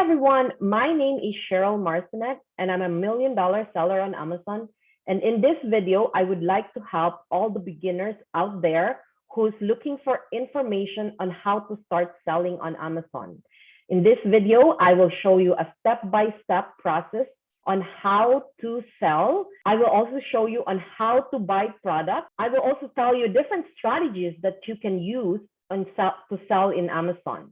everyone, my name is Cheryl Marcinet, and I'm a $1 million seller on Amazon. And in this video, I would like to help all the beginners out there who's looking for information on how to start selling on Amazon. In this video, I will show you a step-by-step process on how to sell. I will also show you on how to buy products. I will also tell you different strategies that you can use to sell in Amazon.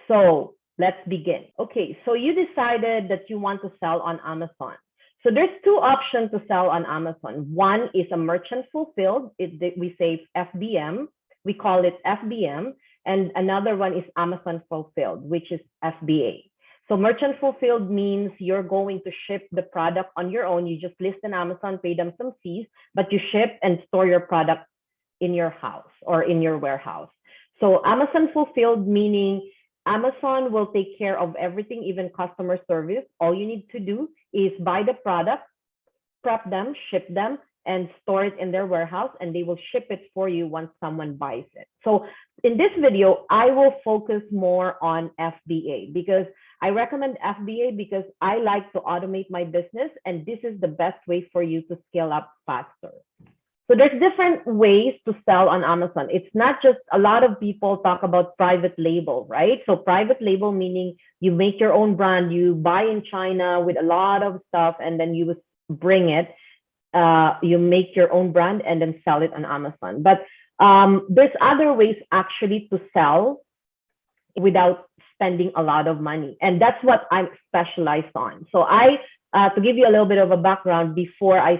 So let's begin. Okay, so you decided that you want to sell on Amazon. So there's two options to sell on Amazon. One is a merchant fulfilled. We say FBM. We call it FBM. And another one is Amazon fulfilled, which is FBA. So merchant fulfilled means you're going to ship the product on your own. You just list on Amazon, pay them some fees, but you ship and store your product in your house or in your warehouse. So Amazon fulfilled meaning Amazon will take care of everything, even customer service. All you need to do is buy the product, prep them, ship them, and store it in their warehouse, and they will ship it for you once someone buys it. So in this video, I will focus more on FBA because I recommend FBA because I like to automate my business, and this is the best way for you to scale up faster. So there's different ways to sell on Amazon. It's not just a lot of people talk about private label, right? So private label meaning you make your own brand, you buy in China with a lot of stuff, and then you bring it, you make your own brand and then sell it on Amazon. But there's other ways actually to sell without spending a lot of money. And that's what I'm specialized on. So to give you a little bit of a background,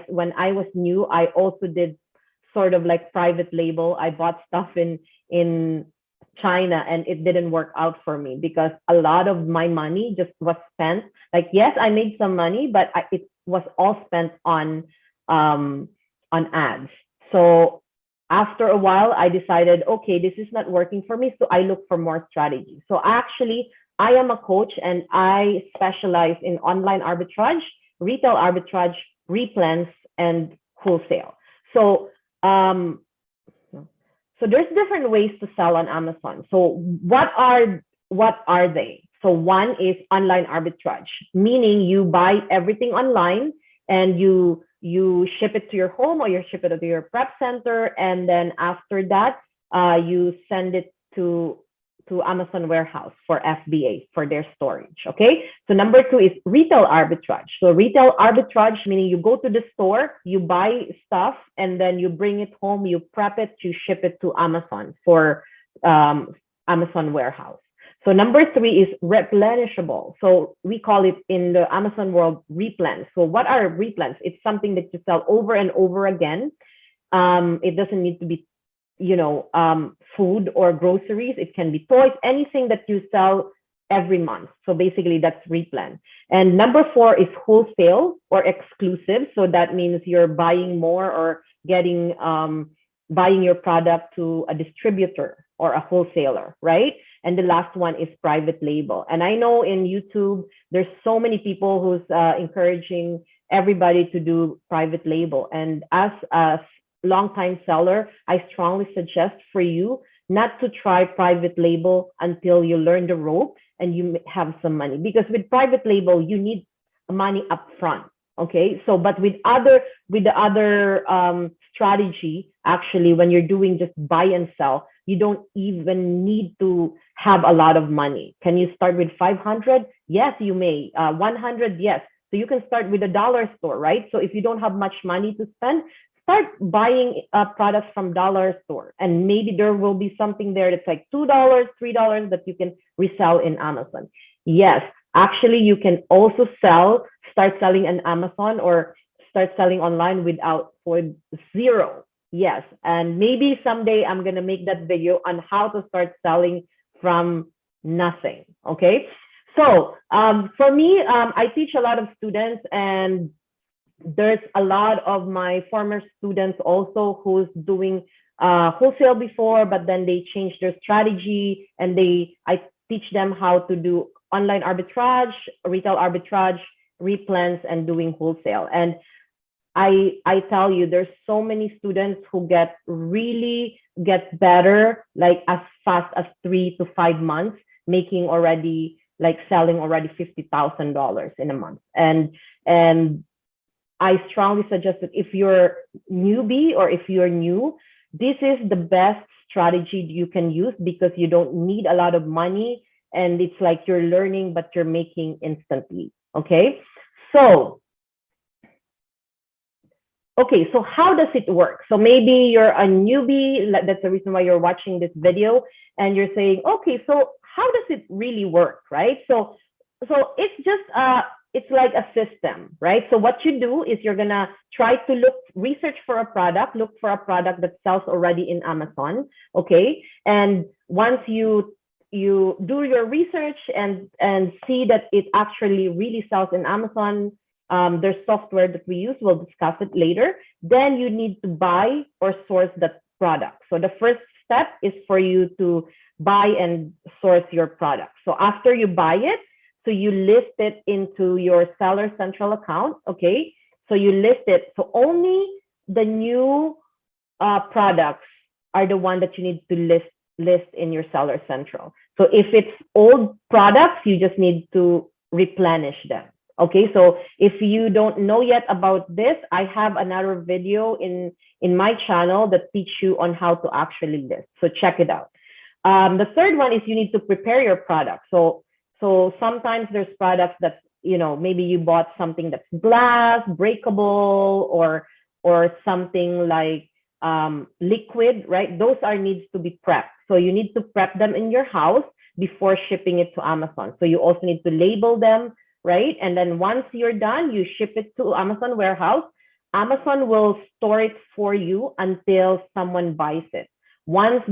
when I was new, I also did sort of like private label. I bought stuff in China, and it didn't work out for me because a lot of my money just was spent. Like, yes, I made some money, but it was all spent on ads. So after a while, I decided, okay, this is not working for me. So I look for more strategies. So actually, I am a coach and I specialize in online arbitrage, retail arbitrage, Replens, and wholesale. So there's different ways to sell on Amazon. So what are they? So one is online arbitrage, meaning you buy everything online and you ship it to your home or you ship it to your prep center, and then after that you send it to Amazon warehouse for FBA for their storage. Okay, so number two is retail arbitrage. So retail arbitrage meaning you go to the store, you buy stuff, and then you bring it home, you prep it, you ship it to Amazon for Amazon warehouse. So number three is replenishable. So we call it in the Amazon world Replens. So what are Replens? It's something that you sell over and over again. It doesn't need to be food or groceries. It can be toys, anything that you sell every month. So basically that's Replen. And number four is wholesale or exclusive. So that means you're buying more or getting buying your product to a distributor or a wholesaler, right? And the last one is private label. And I know in YouTube, there's so many people who's encouraging everybody to do private label. And as a longtime seller, I strongly suggest for you not to try private label until you learn the ropes and you have some money, because with private label, you need money up front. Okay, so but with the other strategy, actually, when you're doing just buy and sell, you don't even need to have a lot of money. Can you start with 500? Yes, you may. 100, yes. So you can start with a dollar store, right? So if you don't have much money to spend, start buying products from dollar store, and maybe there will be something there that's like $2, $3 that you can resell in Amazon. Yes, actually, you can also start selling on Amazon or start selling online for zero. Yes, and maybe someday I'm gonna make that video on how to start selling from nothing. Okay, so for me, I teach a lot of students, and there's a lot of my former students also who's doing wholesale before, but then they changed their strategy, and I teach them how to do online arbitrage, retail arbitrage, Replens, and doing wholesale. And I tell you, there's so many students who really get better like as fast as 3 to 5 months, making already like selling already $50,000 in a month. And I strongly suggest that if you're newbie or if you're new, this is the best strategy you can use because you don't need a lot of money and it's like you're learning, but you're making instantly. Okay. So how does it work? So maybe you're a newbie. That's the reason why you're watching this video and you're saying, okay, so how does it really work, right? So it's just it's like a system, right? So what you do is you're gonna try to research for a product, look for a product that sells already in Amazon, okay? And once you do your research and see that it actually really sells in Amazon, there's software that we use, we'll discuss it later, then you need to buy or source that product. So the first step is for you to buy and source your product. So after you buy it, so you list it into your Seller Central account, okay? So you list it. So only the new products are the one that you need to list in your Seller Central. So if it's old products, you just need to replenish them. Okay, so if you don't know yet about this, I have another video in my channel that teach you on how to actually list. So check it out. The third one is you need to prepare your product. So sometimes there's products that, you know, maybe you bought something that's glass, breakable, or something like liquid, right? Those are needs to be prepped. So you need to prep them in your house before shipping it to Amazon. So you also need to label them, right? And then once you're done, you ship it to Amazon warehouse. Amazon will store it for you until someone buys it. Once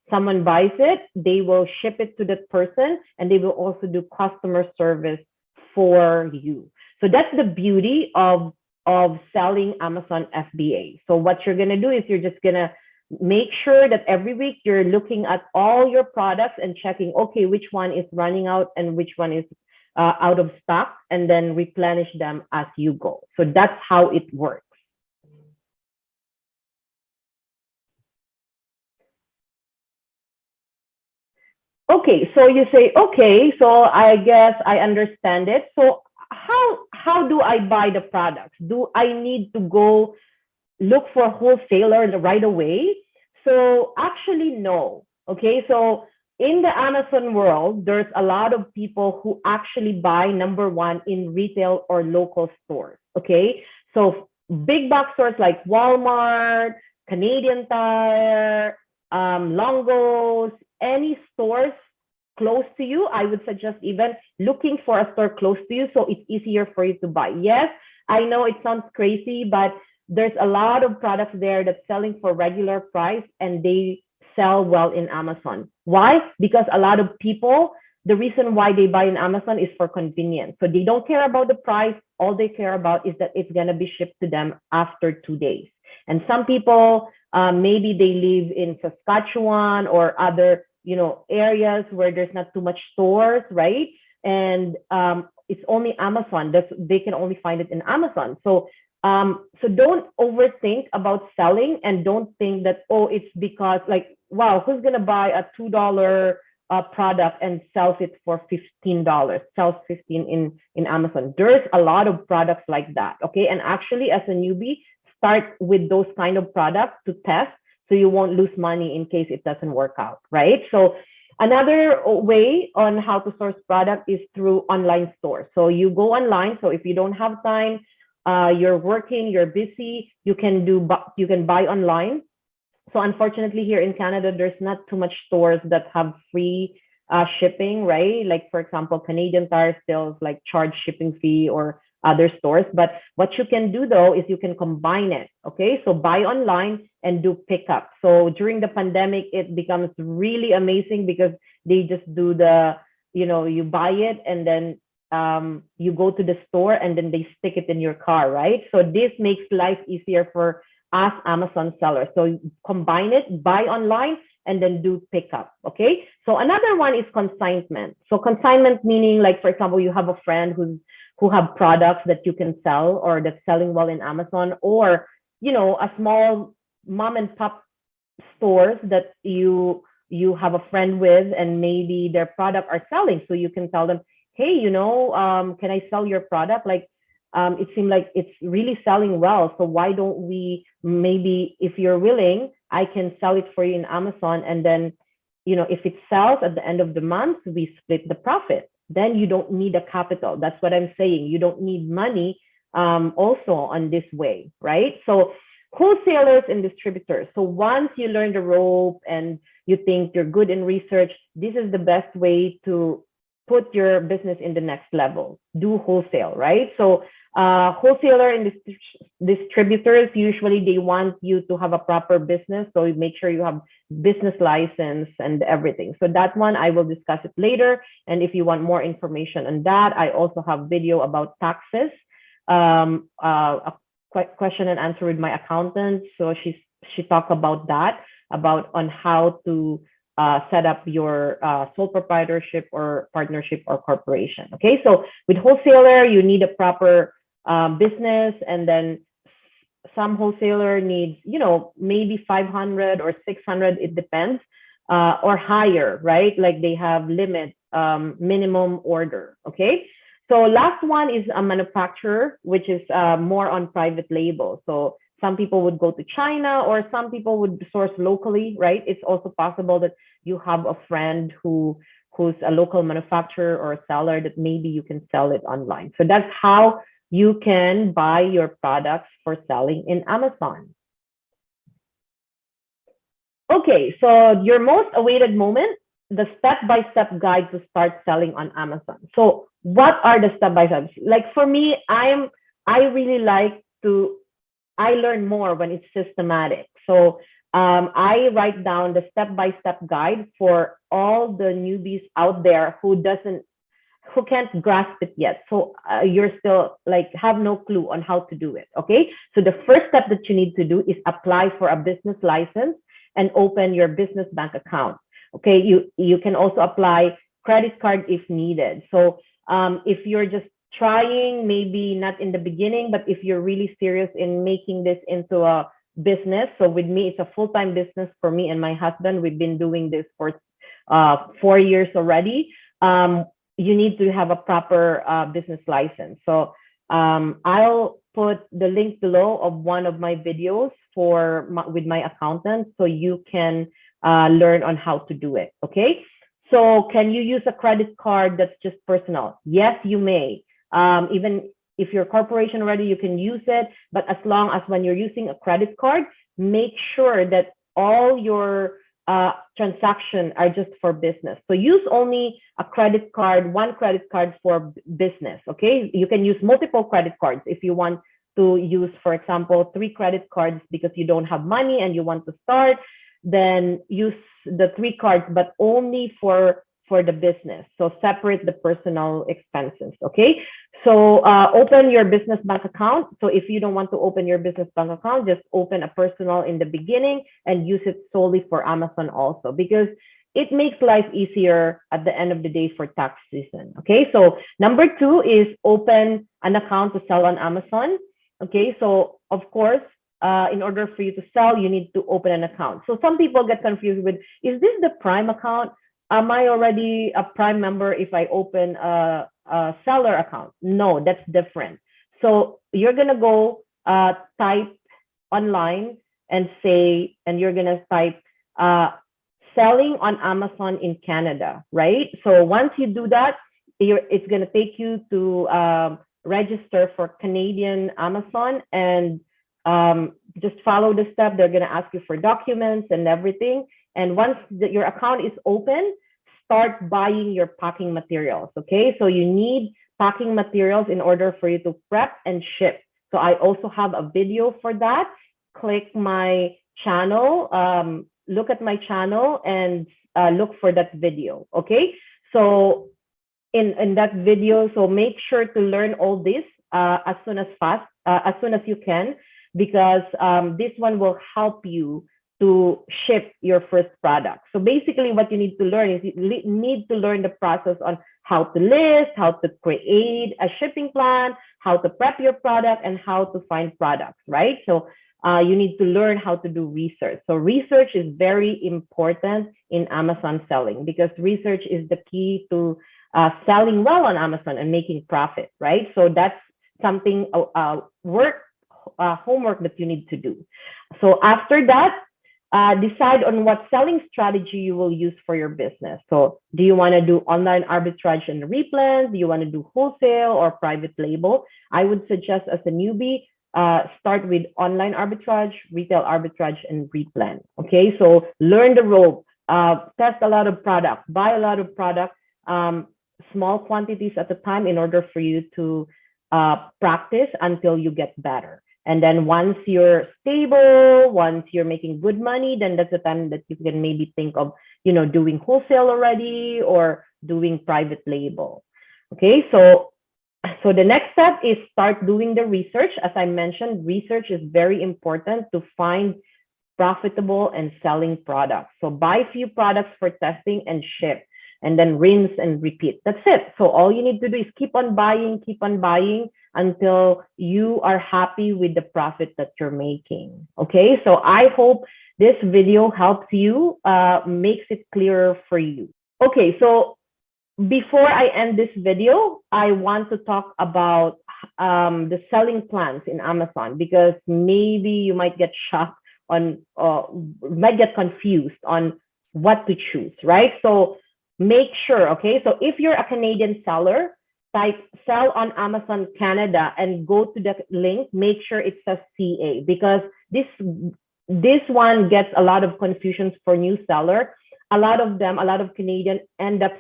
someone buys it, they will ship it to that person and they will also do customer service for you. So that's the beauty of selling Amazon FBA. So what you're gonna do is you're just gonna make sure that every week you're looking at all your products and checking, okay, which one is running out and which one is out of stock, and then replenish them as you go. So that's how it works. Okay, so you say, okay, so I guess I understand it. So how do I buy the products? Do I need to go look for a wholesaler right away? So actually, no. Okay, so in the Amazon world, there's a lot of people who actually buy, number one, in retail or local stores. Okay, so big box stores like Walmart, Canadian Tire, Longos, any stores close to you, I would suggest even looking for a store close to you so it's easier for you to buy. Yes, I know it sounds crazy, but there's a lot of products there that's selling for regular price and they sell well in Amazon. Why? Because a lot of people, the reason why they buy in Amazon is for convenience. So they don't care about the price. All they care about is that it's going to be shipped to them after 2 days. And some people, maybe they live in Saskatchewan or other, you know, areas where there's not too much stores, right? And it's only Amazon. They can only find it in Amazon. So don't overthink about selling and don't think that, oh, it's because like, wow, who's going to buy a $2 product and sells it for $15, sells 15 in Amazon. There's a lot of products like that. Okay. And actually as a newbie, start with those kind of products to test so you won't lose money in case it doesn't work out. Right. So another way on how to source product is through online stores. So you go online. So if you don't have time, you're working, you're busy, you can buy online. So unfortunately here in Canada, there's not too much stores that have free shipping, right? Like for example, Canadian Tire still like charge shipping fee or other stores. But what you can do though is you can combine it. Okay, so buy online and do pickup. So during the pandemic, it becomes really amazing because they just do you buy it and then you go to the store and then they stick it in your car, right? So this makes life easier for us Amazon sellers. So combine it, buy online, and then do pickup. Okay. So another one is consignment. So consignment meaning like, for example, you have a friend who have products that you can sell or that's selling well in Amazon, or, you know, a small mom and pop stores that you have a friend with and maybe their product are selling. So you can tell them, hey, can I sell your product? Like, it seemed like it's really selling well. So why don't we, maybe if you're willing, I can sell it for you in Amazon. And then, if it sells at the end of the month, we split the profit. Then you don't need a capital. That's what I'm saying. You don't need money also on this way, right? So wholesalers and distributors. So once you learn the rope and you think you're good in research, this is the best way to put your business in the next level. Do wholesale, right? So wholesaler and distributors, usually they want you to have a proper business. So you make sure you have business license and everything. So that one, I will discuss it later. And if you want more information on that, I also have video about taxes, a question and answer with my accountant. So she talked about that, about on how to set up your sole proprietorship or partnership or corporation. Okay, so with wholesaler, you need a proper business, and then some wholesaler needs, maybe 500 or 600, it depends, or higher, right? Like they have limit, minimum order. Okay. So last one is a manufacturer, which is more on private label. So some people would go to China, or some people would source locally, right? It's also possible that you have a friend who's a local manufacturer or a seller that maybe you can sell it online. So that's how you can buy your products for selling in Amazon. Okay, so your most awaited moment, the step-by-step guide to start selling on Amazon. So what are the step-by-steps? Like for me, I really like I learn more when it's systematic. So I write down the step-by-step guide for all the newbies out there who can't grasp it yet. So you're still like have no clue on how to do it. Okay. So the first step that you need to do is apply for a business license and open your business bank account. Okay. You can also apply credit card if needed. So if you're just trying, maybe not in the beginning, but if you're really serious in making this into a business. So with me, it's a full-time business for me and my husband. We've been doing this for 4 years already. You need to have a proper business license. So I'll put the link below of one of my videos with my accountant, so you can learn on how to do it. Okay. So can you use a credit card that's just personal? Yes, you may. Even if you're a corporation already, you can use it. But as long as when you're using a credit card, make sure that all your transactions are just for business. So use only one credit card for business. Okay. You can use multiple credit cards if you want to use, for example, 3 credit cards because you don't have money and you want to start, then use the 3 cards, but only for the business. So separate the personal expenses. Okay. So open your business bank account. So if you don't want to open your business bank account, just open a personal in the beginning and use it solely for Amazon also, because it makes life easier at the end of the day for tax season. Okay. So number 2 is open an account to sell on Amazon. Okay. So of course, in order for you to sell, you need to open an account. So some people get confused with, is this the Prime account? Am I already a Prime member if I open a seller account? No, that's different. So you're going to go type online and you're going to type selling on Amazon in Canada, right? So once you do that, it's going to take you to register for Canadian Amazon, and just follow the step. They're going to ask you for documents and everything. And once your account is open, start buying your packing materials. Okay. So you need packing materials in order for you to prep and ship. So I also have a video for that. Click my channel, look at my channel and look for that video. Okay. So in that video, so make sure to learn all this as soon as you can, because this one will help you to ship your first product. So basically what you need to learn is you need to learn the process on how to list, how to create a shipping plan, how to prep your product, and how to find products, right? So you need to learn how to do research. So research is very important in Amazon selling, because research is the key to selling well on Amazon and making profit, right? So that's something homework that you need to do. So after that, decide on what selling strategy you will use for your business. So do you want to do online arbitrage and replens? Do you want to do wholesale or private label? I would suggest as a newbie, start with online arbitrage, retail arbitrage, and replen. Okay, so learn the rope, test a lot of product, buy a lot of product, small quantities at a time in order for you to practice until you get better. And then once you're stable, once you're making good money, then that's the time that you can maybe think of, doing wholesale already or doing private label. Okay, so the next step is start doing the research. As I mentioned, research is very important to find profitable and selling products. So buy few products for testing and ship, and then rinse and repeat. That's it. So all you need to do is keep on buying until you are happy with the profit that you're making. Okay, so I hope this video helps you, makes it clearer for you. Okay, so before I end this video, I want to talk about the selling plans in Amazon, because maybe you might get shocked on, might get confused on what to choose, right? So make sure, okay, so if you're a Canadian seller, type sell on Amazon Canada and go to the link, make sure it says CA, because this one gets a lot of confusions for new seller. A lot of Canadians end up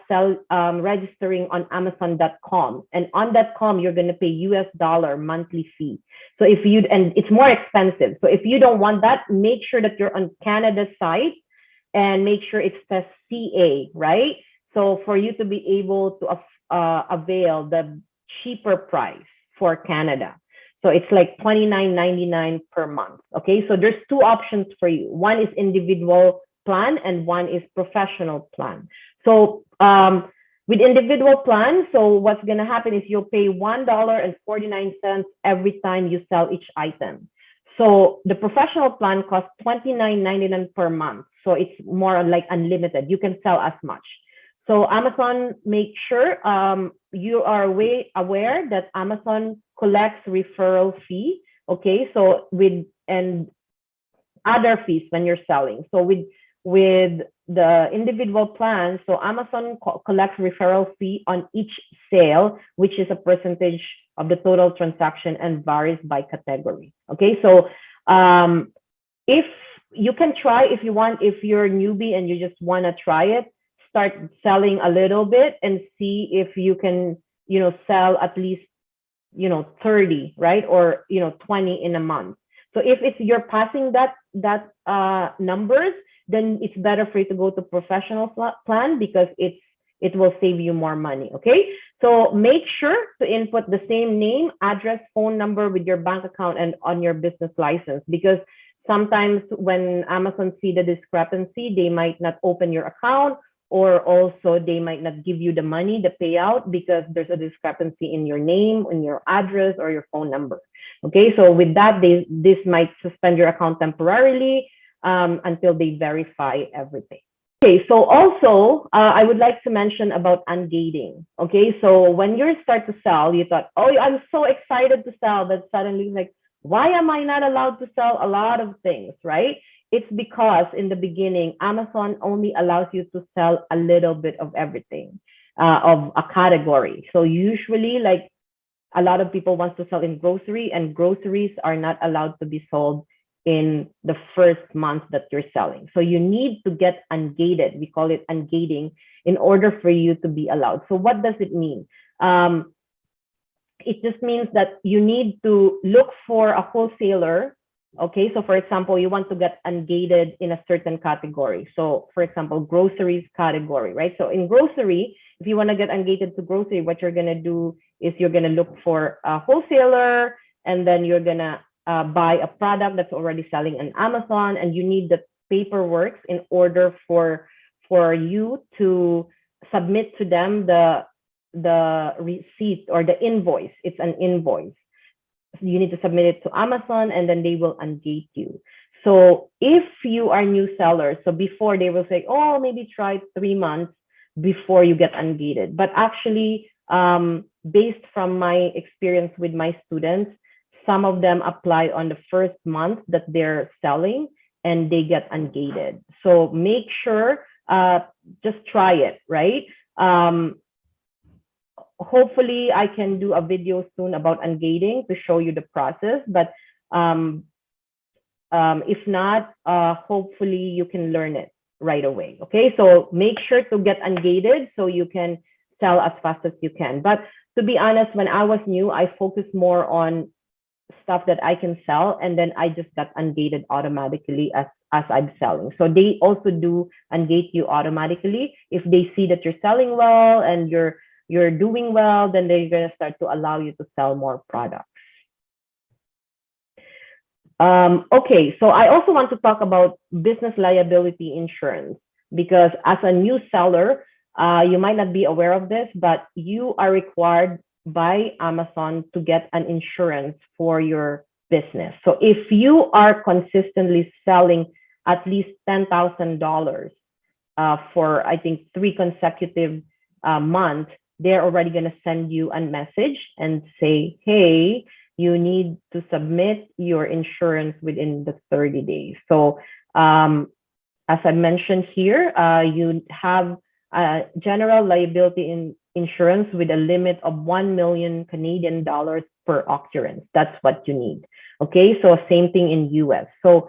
registering on Amazon.com, and on .com you're going to pay US dollar monthly fee. So and it's more expensive. So if you don't want that, make sure that you're on Canada site and make sure it says CA, right? So for you to be able to avail the cheaper price for Canada. So it's like $29.99 per month. Okay, so there's two options for you. One is individual plan and one is professional plan. So with individual plan, so what's going to happen is you'll pay $1.49 every time you sell each item. So the professional plan costs $29.99 per month. So it's more like unlimited. You can sell as much. So Amazon, make sure you are aware that Amazon collects referral fee. Okay, so and other fees when you're selling. So with the individual plan, so Amazon collects referral fee on each sale, which is a percentage of the total transaction and varies by category. Okay, so if you can try, if you want, if you're a newbie and you just want to try it, start selling a little bit and see if you can, sell at least, 30, right? Or, 20 in a month. So if you're passing that numbers, then it's better for you to go to professional plan, because it will save you more money. Okay, so make sure to input the same name, address, phone number with your bank account and on your business license, because sometimes when Amazon see the discrepancy, they might not open your account, or also they might not give you the money, the payout, because there's a discrepancy in your name, in your address, or your phone number. Okay, so with that, this might suspend your account temporarily until they verify everything. Okay, so also I would like to mention about ungating. Okay, so when you start to sell, you thought, oh, I'm so excited to sell, but suddenly like, why am I not allowed to sell a lot of things, right? It's because in the beginning, Amazon only allows you to sell a little bit of everything, of a category. So usually, like, a lot of people want to sell in grocery, and groceries are not allowed to be sold in the first month that you're selling. So you need to get ungated. We call it ungating in order for you to be allowed. So what does it mean? It just means that you need to look for a wholesaler. Okay, so for example, you want to get ungated in a certain category. So for example, groceries category, right? So in grocery, if you want to get ungated to grocery, what you're going to do is you're going to look for a wholesaler, and then you're going to buy a product that's already selling on Amazon, and you need the paperwork in order for you to submit to them the receipt or the invoice. It's an invoice. You need to submit it to Amazon, and then they will ungate you. So if you are new sellers, so before they will say, oh, maybe try 3 months, before you get ungated. But actually, based from my experience with my students, some of them apply on the first month that they're selling and they get ungated. So make sure, just try it, right? Hopefully I can do a video soon about ungating to show you the process, but if not, hopefully you can learn it right away. Okay, so make sure to get ungated so you can sell as fast as you can. But to be honest, when I was new, I focused more on stuff that I can sell, and then I just got ungated automatically as I'm selling. So they also do ungate you automatically. If they see that you're selling well and you're doing well, then they're gonna start to allow you to sell more products. Okay, so I also want to talk about business liability insurance, because as a new seller, you might not be aware of this, but you are required by Amazon to get an insurance for your business. So if you are consistently selling at least $10,000 for, I think, 3 consecutive months, they're already going to send you a message and say, hey, you need to submit your insurance within the 30 days. So as I mentioned here, you have general liability insurance with a limit of 1 million Canadian dollars per occurrence. That's what you need. Okay, so same thing in US. So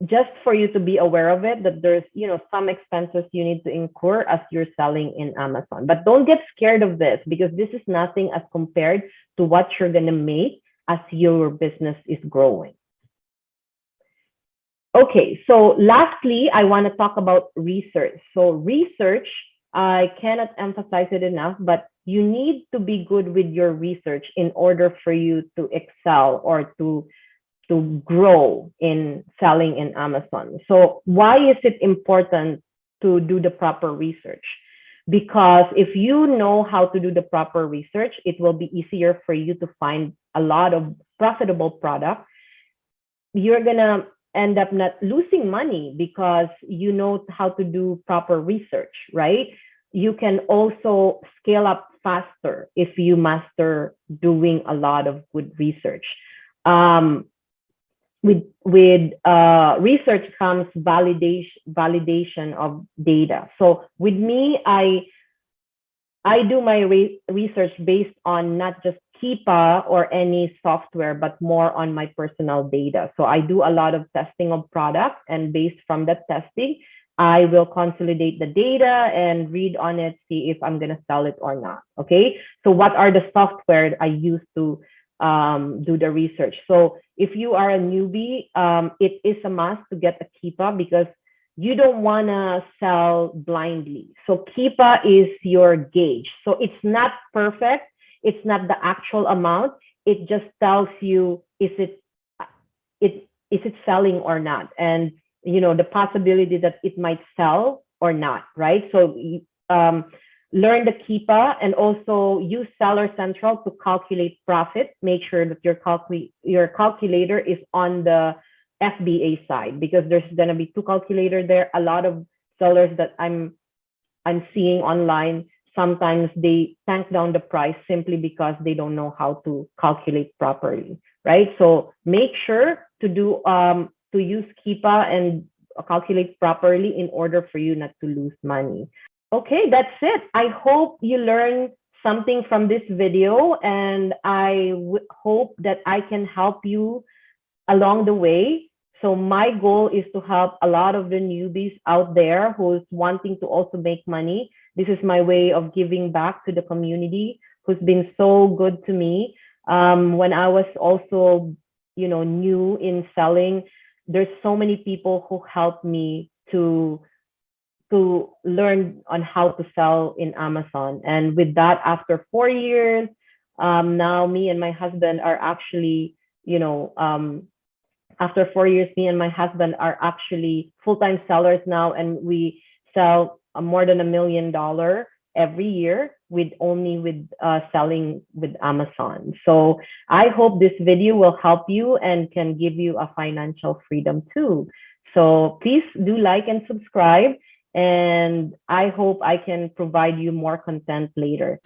just for you to be aware of it, that there's, you know, some expenses you need to incur as you're selling in Amazon. But don't get scared of this, because this is nothing as compared to what you're going to make as your business is growing. Okay, so lastly, I want to talk about research. So research, I cannot emphasize it enough, but you need to be good with your research in order for you to excel or to grow in selling in Amazon. So why is it important to do the proper research? Because if you know how to do the proper research, it will be easier for you to find a lot of profitable products. You're gonna end up not losing money because you know how to do proper research, right? You can also scale up faster if you master doing a lot of good research. With research comes validation of data. So with me, I do my research based on not just Keepa or any software, but more on my personal data. So I do a lot of testing of products, and based from that testing, I will consolidate the data and read on it, see if I'm gonna sell it or not. Okay, so what are the software I use to do the research? So if you are a newbie, it is a must to get a Keepa, because you don't want to sell blindly. So Keepa is your gauge. So it's not perfect. It's not the actual amount. It just tells you, is it selling or not? And, you know, the possibility that it might sell or not, right? So learn the Keepa, and also use Seller Central to calculate profit. Make sure that your calculator is on the FBA side, because there's gonna be 2 calculators there. A lot of sellers that I'm seeing online, sometimes they tank down the price simply because they don't know how to calculate properly, right? So make sure to use Keepa and calculate properly in order for you not to lose money. Okay, that's it. I hope you learned something from this video, and I hope that I can help you along the way. So my goal is to help a lot of the newbies out there who's wanting to also make money. This is my way of giving back to the community who's been so good to me. When I was also, you know, new in selling, there's so many people who helped me to learn on how to sell in Amazon. And with that, after 4 years, now me and my husband are actually, you know, after 4 years, me and my husband are actually full-time sellers now, and we sell more than $1 million every year with selling with Amazon. So I hope this video will help you and can give you a financial freedom too. So please do like and subscribe. And I hope I can provide you more content later.